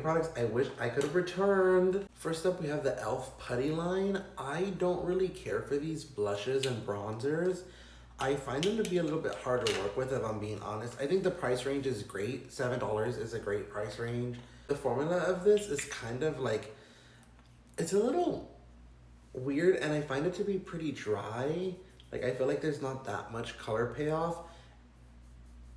products I wish I could have returned. First up, we have the e.l.f. putty line. I don't really care for these blushes and bronzers. I find them to be a little bit hard to work with, if I'm being honest. I think the price range is great. $7 is a great price range. The formula of this is kind of like, it's a little weird, and I find it to be pretty dry. Like, I feel like there's not that much color payoff,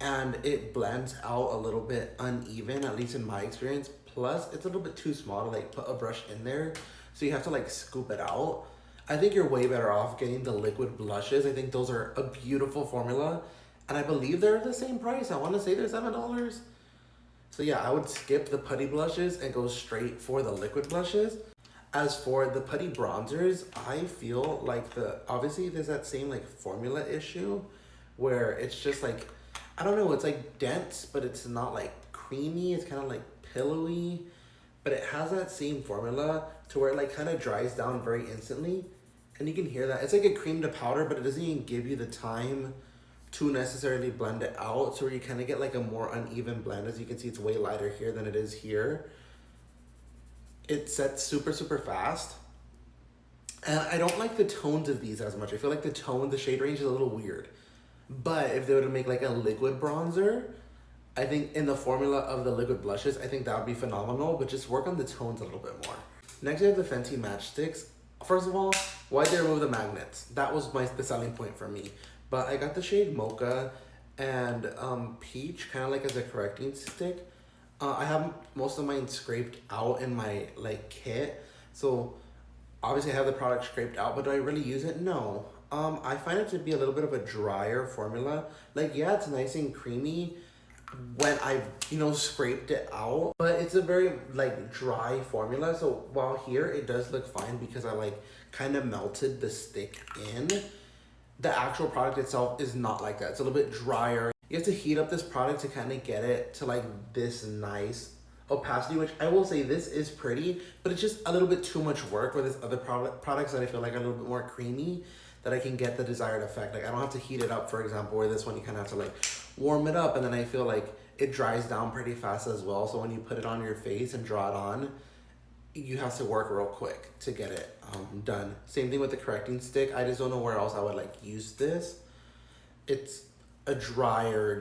and it blends out a little bit uneven, at least in my experience. Plus, it's a little bit too small to like put a brush in there, so you have to like scoop it out. I think you're way better off getting the liquid blushes. I think those are a beautiful formula, and I believe they're the same price. I want to say they're $7. So yeah, I would skip the putty blushes and go straight for the liquid blushes. As for the putty bronzers, I feel like obviously there's that same like formula issue where it's just like, I don't know, it's like dense, but it's not like creamy. It's kind of like pillowy, but it has that same formula to where it like kind of dries down very instantly. And you can hear that. It's like a cream to powder, but it doesn't even give you the time to necessarily blend it out. So where you kind of get like a more uneven blend. As you can see, it's way lighter here than it is here. It sets super, super fast. And I don't like the tones of these as much. I feel like the shade range is a little weird. But if they were to make like a liquid bronzer, I think in the formula of the liquid blushes, I think that would be phenomenal, but just work on the tones a little bit more. Next, we have the Fenty Matchsticks. First of all, why'd they remove the magnets? That was the selling point for me. But I got the shade Mocha and Peach, kind of like as a correcting stick. I have most of mine scraped out in my like kit. So obviously I have the product scraped out, but do I really use it? No. I find it to be a little bit of a drier formula. Like, yeah, it's nice and creamy when I, scraped it out, but it's a very like dry formula. So while here it does look fine because I like kind of melted the stick in, the actual product itself is not like that. It's a little bit drier. You have to heat up this product to kind of get it to like this nice opacity, which I will say this is pretty, but it's just a little bit too much work for this other products that I feel like are a little bit more creamy, that I can get the desired effect. Like, I don't have to heat it up, for example, where this one you kind of have to like warm it up, and then I feel like it dries down pretty fast as well. So when you put it on your face and draw it on, you have to work real quick to get it done. Same thing with the correcting stick. I just don't know where else I would like use this. It's a drier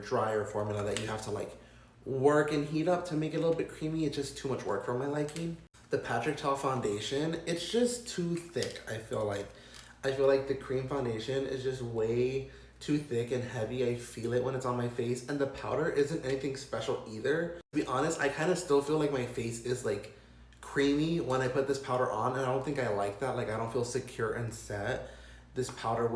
formula that you have to like work and heat up to make it a little bit creamy. It's just too much work for my liking. The Patrick Ta foundation, it's just too thick. I feel like the cream foundation is just way too thick and heavy. I feel it when it's on my face, and the powder isn't anything special either. To be honest, I kind of still feel like my face is like creamy when I put this powder on, and I don't think I like that. Like, I don't feel secure and set. This product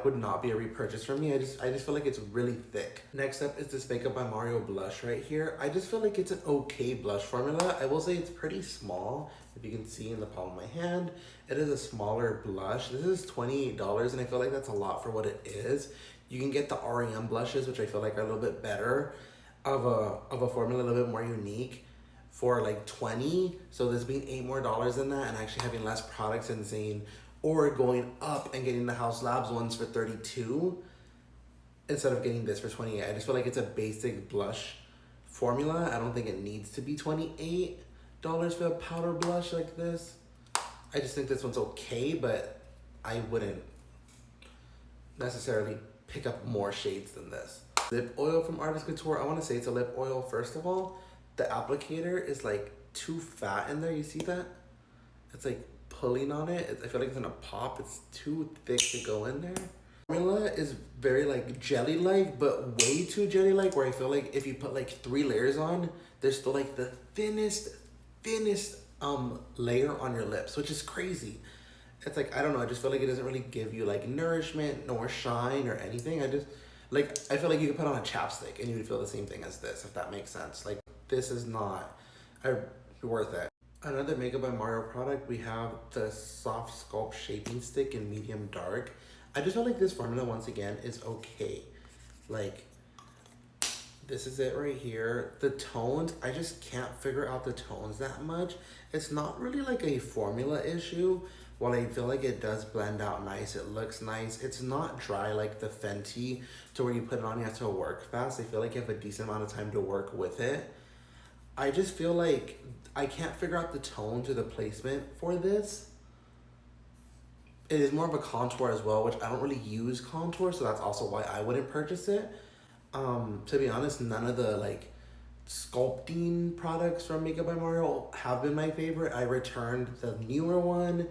would not be a repurchase for me. I just feel like it's really thick. Next up is this Makeup by Mario blush right here. I just feel like it's an okay blush formula. I will say it's pretty small. If you can see in the palm of my hand, it is a smaller blush. This is $28, and I feel like that's a lot for what it is. You can get the REM blushes, which I feel like are a little bit better of a formula, a little bit more unique, for like $20. So this being $8 more than that, and actually having less products insane, or going up and getting the Haus Labs ones for $32 instead of getting this for $28. I just feel like it's a basic blush formula. I don't think it needs to be $28 for a powder blush like this. I just think this one's okay, but I wouldn't necessarily pick up more shades than this. Lip oil from Artist Couture. I want to say it's a lip oil. First of all, the applicator is like too fat in there. You see that? It's like pulling on it. I feel like it's gonna pop. It's too thick to go in there. Formula is very like jelly-like, but way too jelly-like, where I feel like if you put like 3 layers on, there's still like the thinnest layer on your lips, which is crazy. It's like, I don't know, I just feel like it doesn't really give you like nourishment nor shine or anything. I feel like you could put on a chapstick and you would feel the same thing as this, if that makes sense. Like, this is not worth it. Another Makeup by Mario product, we have the Soft Sculpt Shaping Stick in medium dark. I just feel like this formula, once again, is okay. Like, this is it right here. The tones, I just can't figure out the tones that much. It's not really like a formula issue. While I feel like it does blend out nice, it looks nice. It's not dry like the Fenty, to where you put it on, you have to work fast. I feel like you have a decent amount of time to work with it. I just feel like I can't figure out the tone to the placement for this. It is more of a contour as well, which I don't really use contour, so that's also why I wouldn't purchase it. To be honest, none of the like sculpting products from Makeup by Mario have been my favorite. I returned the newer one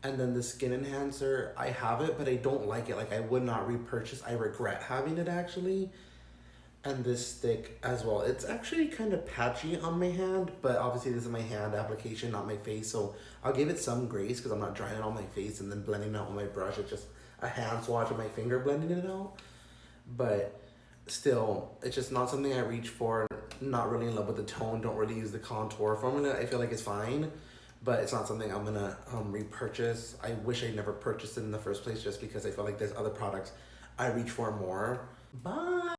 and then the skin enhancer. I have it, but I don't like it. Like, I would not repurchase. I regret having it actually. And this stick as well. It's actually kind of patchy on my hand, but obviously this is my hand application, not my face. So I'll give it some grace because I'm not drying it on my face and then blending it out with my brush. It's just a hand swatch of my finger blending it out. But still, it's just not something I reach for. Not really in love with the tone. Don't really use the contour formula. I feel like it's fine, but it's not something I'm gonna repurchase. I wish I never purchased it in the first place just because I feel like there's other products I reach for more. Bye.